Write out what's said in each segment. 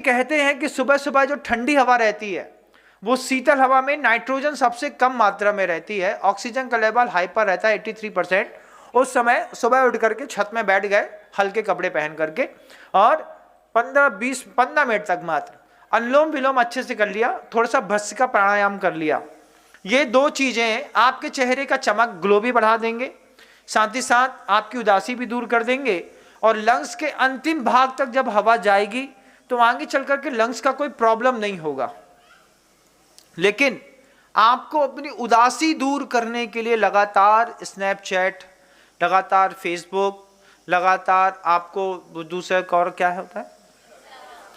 कहते हैं कि सुबह सुबह जो ठंडी हवा रहती है वो शीतल हवा में नाइट्रोजन सबसे कम मात्रा में रहती है, ऑक्सीजन का लेवल हाइपर रहता है 83%। उस समय सुबह उठ करके छत में बैठ गए हल्के कपड़े पहन करके और 15 मिनट तक मात्र अनुलोम विलोम अच्छे से कर लिया, थोड़ा सा भस्त्रिका प्राणायाम कर लिया। ये दो चीजें आपके चेहरे का चमक ग्लो भी बढ़ा देंगे, साथ ही साथ आपकी उदासी भी दूर कर देंगे। और लंग्स के अंतिम भाग तक जब हवा जाएगी तो आगे चल करके लंग्स का कोई प्रॉब्लम नहीं होगा। लेकिन आपको अपनी उदासी दूर करने के लिए लगातार स्नैपचैट, लगातार फेसबुक, लगातार आपको दूसरा और क्या होता है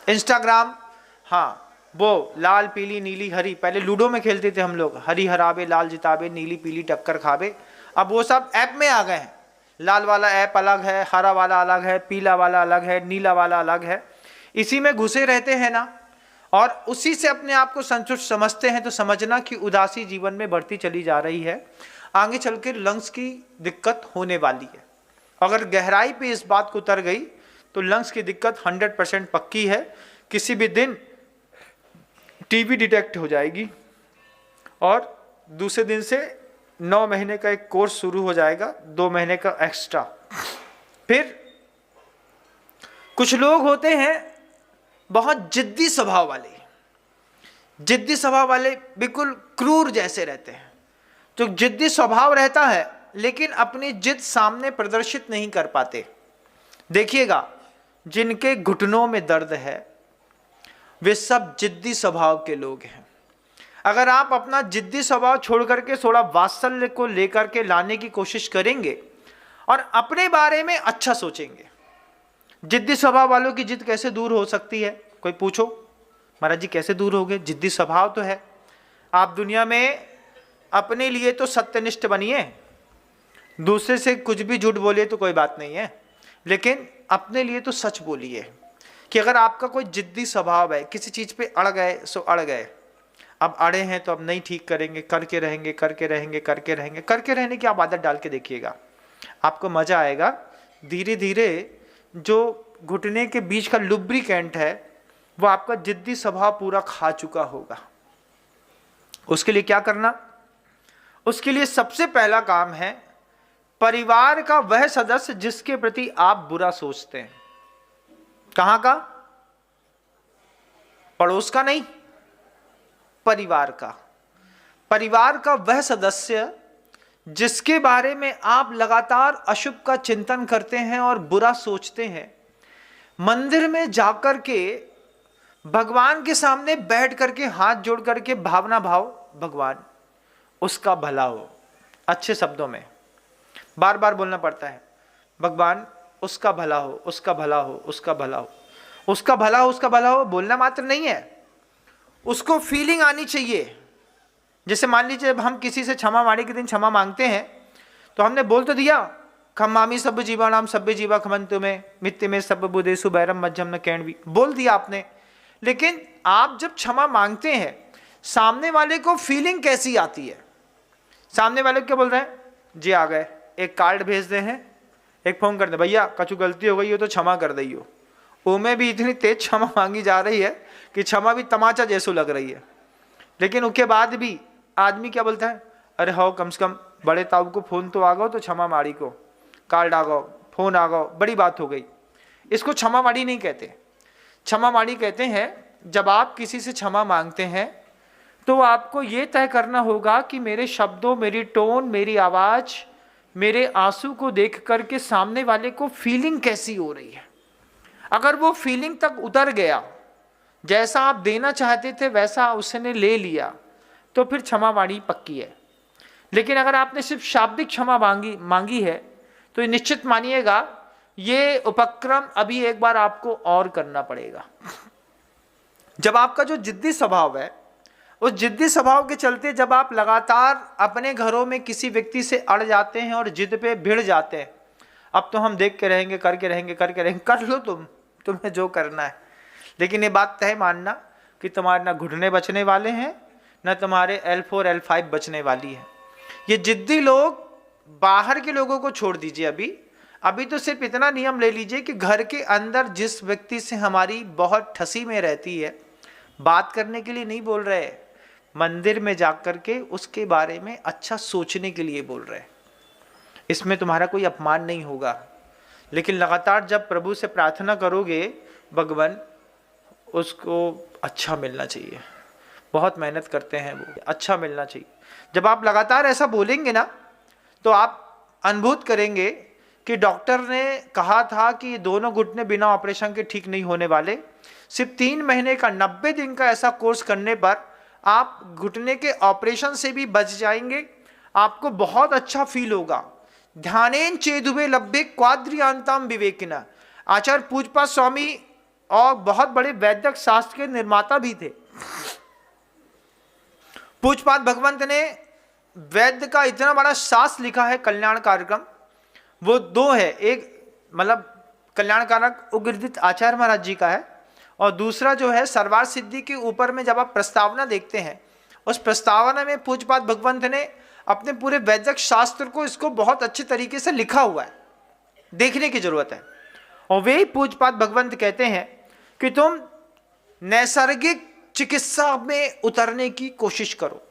इंस्टाग्राम, हाँ वो लाल पीली नीली हरी, पहले लूडो में खेलते थे हम लोग, हरी हराबे लाल जिताबे नीली पीली टक्कर खाबे, अब वो सब ऐप में आ गए हैं। लाल वाला ऐप अलग है, हरा वाला अलग है, पीला वाला अलग है, नीला वाला अलग है, इसी में घुसे रहते हैं ना, और उसी से अपने आप को संतुष्ट समझते हैं। तो समझना कि उदासी जीवन में बढ़ती चली जा रही है, आगे चल के लंग्स की दिक्कत होने वाली है। अगर गहराई पे इस बात को उतर गई तो लंग्स की दिक्कत 100% पक्की है, किसी भी दिन टीबी डिटेक्ट हो जाएगी और दूसरे दिन से 9 महीने का एक कोर्स शुरू हो जाएगा, 2 महीने का एक्स्ट्रा। फिर कुछ लोग होते हैं बहुत जिद्दी स्वभाव वाले, जिद्दी स्वभाव वाले बिल्कुल क्रूर जैसे रहते हैं। तो जिद्दी स्वभाव रहता है लेकिन अपनी जिद सामने प्रदर्शित नहीं कर पाते। देखिएगा जिनके घुटनों में दर्द है वे सब जिद्दी स्वभाव के लोग हैं। अगर आप अपना जिद्दी स्वभाव छोड़ करके थोड़ा वात्सल्य को लेकर के लाने की कोशिश करेंगे और अपने बारे में अच्छा सोचेंगे, जिद्दी स्वभाव वालों की जिद कैसे दूर हो सकती है? कोई पूछो महाराज जी कैसे दूर होगे? जिद्दी स्वभाव तो है। आप दुनिया में अपने लिए तो सत्यनिष्ठ बनिए, दूसरे से कुछ भी झूठ बोलिए तो कोई बात नहीं है, लेकिन अपने लिए तो सच बोलिए। कि अगर आपका कोई जिद्दी स्वभाव है, किसी चीज पे अड़ गए सो अड़ गए, अब अड़े हैं तो अब नहीं ठीक करेंगे, करके रहेंगे करके रहेंगे करके रहेंगे, करके रहने की आप आदत डाल के देखिएगा, आपको मजा आएगा। धीरे धीरे जो घुटने के बीच का लुब्रिकेंट है वो आपका जिद्दी स्वभाव पूरा खा चुका होगा। उसके लिए क्या करना? उसके लिए सबसे पहला काम है परिवार का वह सदस्य जिसके प्रति आप बुरा सोचते हैं। कहां का? पड़ोस का नहीं, परिवार का। परिवार का वह सदस्य जिसके बारे में आप लगातार अशुभ का चिंतन करते हैं और बुरा सोचते हैं, मंदिर में जाकर के भगवान के सामने बैठ करके हाथ जोड़ करके भावना भाव, भगवान उसका भला हो, अच्छे शब्दों में बार बार बोलना पड़ता है, भगवान उसका भला हो, उसका भला हो, उसका भला हो, उसका भला हो, उसका भला हो। बोलना मात्र नहीं है, उसको फीलिंग आनी चाहिए। जैसे मान लीजिए जब हम किसी से क्षमा माणी के दिन क्षमा मांगते हैं तो हमने बोल तो दिया खम्मामी सब जीवाणाम सभ्य जीवा खमंतु में मित्य में सब बुदेशु बैरम मज्जम न कैणवी, बोल दिया आपने। लेकिन आप जब क्षमा मांगते हैं सामने वाले को फीलिंग कैसी आती है? सामने वाले को क्या बोल रहे हैं? जी आ गए, एक कार्ड भेज दे हैं, एक फोन कर दे, भैया कछु गलती हो गई हो तो क्षमा कर दइयो। उनमें भी इतनी तेज क्षमा मांगी जा रही है कि क्षमा भी तमाचा जैसो लग रही है। लेकिन उसके बाद भी आदमी क्या बोलता है? अरे हो कम से कम बड़े ताऊ को फोन तो आ गो, तो क्षमा माड़ी को कार्ड आ गो, फोन आ गो, बड़ी बात हो गई। इसको क्षमा माड़ी नहीं कहते। क्षमा माड़ी कहते हैं जब आप किसी से क्षमा मांगते हैं तो आपको ये तय करना होगा कि मेरे शब्दों, मेरी टोन, मेरी आवाज, मेरे आंसू को देख करके सामने वाले को फीलिंग कैसी हो रही है। अगर वो फीलिंग तक उतर गया, जैसा आप देना चाहते थे वैसा उसने ले लिया, तो फिर क्षमा वाणी पक्की है। लेकिन अगर आपने सिर्फ शाब्दिक क्षमा मांगी है तो ये निश्चित मानिएगा ये उपक्रम अभी एक बार आपको और करना पड़ेगा। जब आपका जो जिद्दी स्वभाव है, उस जिद्दी स्वभाव के चलते जब आप लगातार अपने घरों में किसी व्यक्ति से अड़ जाते हैं और जिद पे भिड़ जाते हैं, अब तो हम देख के रहेंगे, करके रहेंगे, करके रहेंगे, कर लो तुम्हें जो करना है। लेकिन ये बात तय मानना कि तुम्हारे ना घुटने बचने वाले हैं, ना तुम्हारे L4 L5 बचने वाली है। ये जिद्दी लोग, बाहर के लोगों को छोड़ दीजिए, अभी अभी तो सिर्फ इतना नियम ले लीजिए कि घर के अंदर जिस व्यक्ति से हमारी बहुत ठसी में रहती है, बात करने के लिए नहीं बोल रहे, मंदिर में जाकर के उसके बारे में अच्छा सोचने के लिए बोल रहे। इसमें तुम्हारा कोई अपमान नहीं होगा। लेकिन लगातार जब प्रभु से प्रार्थना करोगे, भगवान उसको अच्छा मिलना चाहिए, बहुत मेहनत करते हैं वो, अच्छा मिलना चाहिए। जब आप लगातार ऐसा बोलेंगे ना, तो आप अनुभूत करेंगे कि डॉक्टर ने कहा था कि ये दोनों घुटने बिना ऑपरेशन के ठीक नहीं होने वाले। सिर्फ 3 महीने का 90 दिन का ऐसा कोर्स करने पर आप घुटने के ऑपरेशन से भी बच जाएंगे। आपको बहुत अच्छा फील होगा। ध्यानेन चेदुबे लब्बे क्वाद्रियांतम विवेकिना, आचार्य पूजपा स्वामी और बहुत बड़े वैदिक शास्त्र के निर्माता भी थे। पूजपाद भगवंत ने वैद्य का इतना बड़ा शास्त्र लिखा है, कल्याण कार्यक्रम। वो 2 है, एक मतलब कल्याण कारक उग्रदित आचार्य महाराज जी का है, और दूसरा जो है सर्वार्थ सिद्धि के ऊपर में जब आप प्रस्तावना देखते हैं, उस प्रस्तावना में पूजपाद भगवंत ने अपने पूरे वैदिक शास्त्र को, इसको बहुत अच्छे तरीके से लिखा हुआ है, देखने की जरूरत है। और वे पूजपाद भगवंत कहते हैं कि तुम नैसर्गिक चिकित्सा में उतरने की कोशिश करो।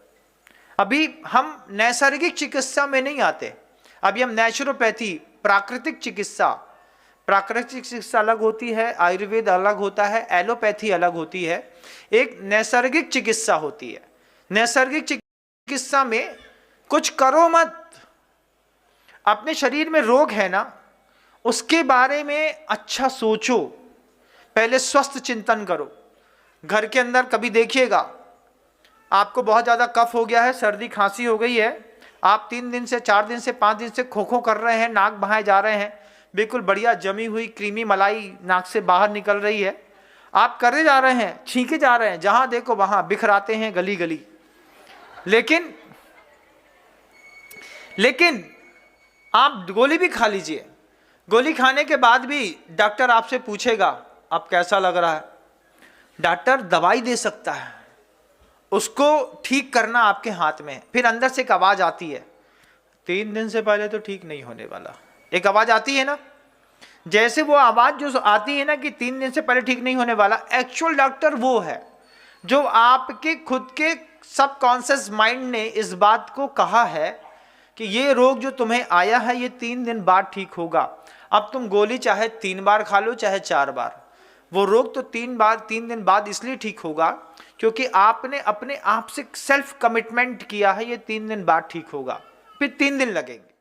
अभी हम नैसर्गिक चिकित्सा में नहीं आते, अभी हम नेचुरोपैथी, प्राकृतिक चिकित्सा अलग होती है, आयुर्वेद अलग होता है, एलोपैथी अलग होती है, एक नैसर्गिक चिकित्सा होती है। नैसर्गिक चिकित्सा में कुछ करो मत, अपने शरीर में रोग है ना, उसके बारे में अच्छा सोचो, पहले स्वस्थ चिंतन करो। घर के अंदर कभी देखिएगा, आपको बहुत ज़्यादा कफ हो गया है, सर्दी खांसी हो गई है, आप 3 दिन से 4 दिन से 5 दिन से खो कर रहे हैं, नाक बहाए जा रहे हैं, बिल्कुल बढ़िया जमी हुई क्रीमी मलाई नाक से बाहर निकल रही है, आप करे जा रहे हैं, छींके जा रहे हैं, जहां देखो वहां बिखराते हैं गली गली। लेकिन आप गोली भी खा लीजिए, गोली खाने के बाद भी डॉक्टर आपसे पूछेगा अब कैसा लग रहा है। डॉक्टर दवाई दे सकता है, उसको ठीक करना आपके हाथ में है। फिर अंदर से एक आवाज आती है, 3 दिन से पहले तो ठीक नहीं होने वाला, एक आवाज आती है ना। जैसे वो आवाज जो आती है ना कि 3 दिन से पहले ठीक नहीं होने वाला, एक्चुअल डॉक्टर वो है जो आपके खुद के सबकॉन्शियस माइंड ने इस बात को कहा है कि ये रोग जो तुम्हें आया है ये 3 दिन बाद ठीक होगा। अब तुम गोली चाहे 3 बार खा लो चाहे 4 बार, वो रोग तो 3 दिन बाद इसलिए ठीक होगा क्योंकि आपने अपने आप से सेल्फ कमिटमेंट किया है, ये 3 दिन बाद ठीक होगा। फिर 3 दिन लगेंगे।